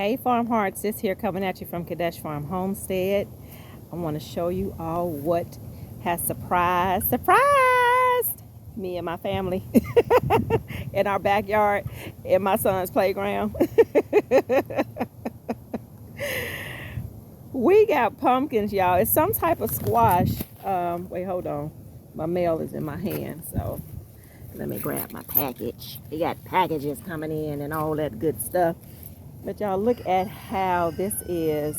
Hey Farm Hearts, this here coming at you from Kadesh Farm Homestead. I want to show you all what has surprised me and my family in our backyard, in my son's playground. We got pumpkins, y'all. It's some type of squash. Wait, hold on. My mail is in my hand, so let me grab my package. We got packages coming in and all that good stuff. But y'all, look at how this is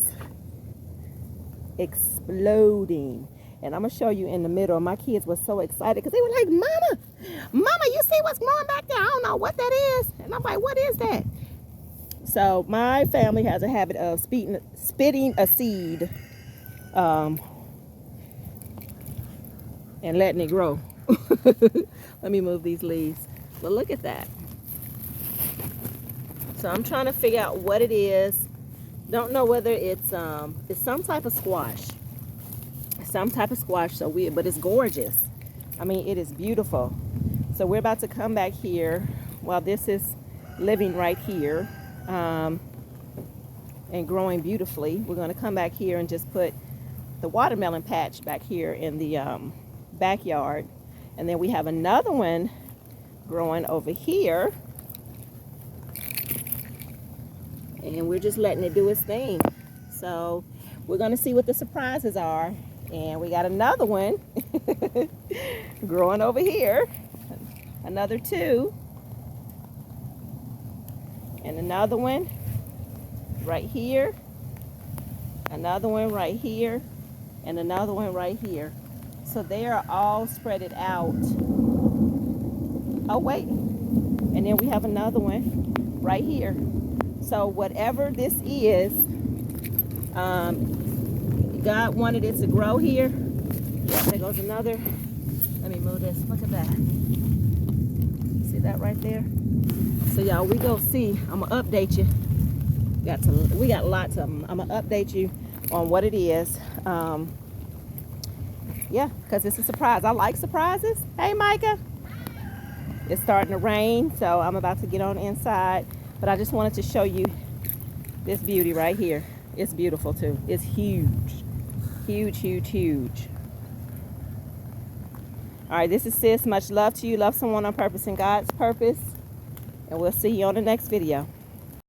exploding. And I'm going to show you in the middle. My kids were so excited because they were like, Mama, you see what's growing back there? I don't know what that is. And I'm like, what is that? So my family has a habit of spitting a seed and letting it grow. Let me move these leaves. But look at that. So I'm trying to figure out what it is. Don't know whether it's some type of squash. Some type of squash, so weird, but it's gorgeous. I mean, it is beautiful. So we're about to come back here while this is living right here and growing beautifully. We're going to come back here and just put the watermelon patch back here in the backyard. And then we have another one growing over here. And we're just letting it do its thing. So we're going to see what the surprises are. And we got another one growing over here. Another two. And another one right here. Another one right here. And another one right here. So they are all spreaded out. Oh, wait. And then we have another one right here. So whatever this is, God wanted it to grow here. Yeah, there goes another. Let me move this. Look at that. See that right there? So y'all, we go see. I'm gonna update you. We got lots of them. I'm gonna update you on what it is. Yeah, because it's a surprise. I like surprises. Hey, Micah. It's starting to rain, so I'm about to get on inside. But I just wanted to show you this beauty right here. It's beautiful too. It's huge. Huge, huge, huge. All right, this is Sis. Much love to you. Love someone on purpose and God's purpose. And we'll see you on the next video.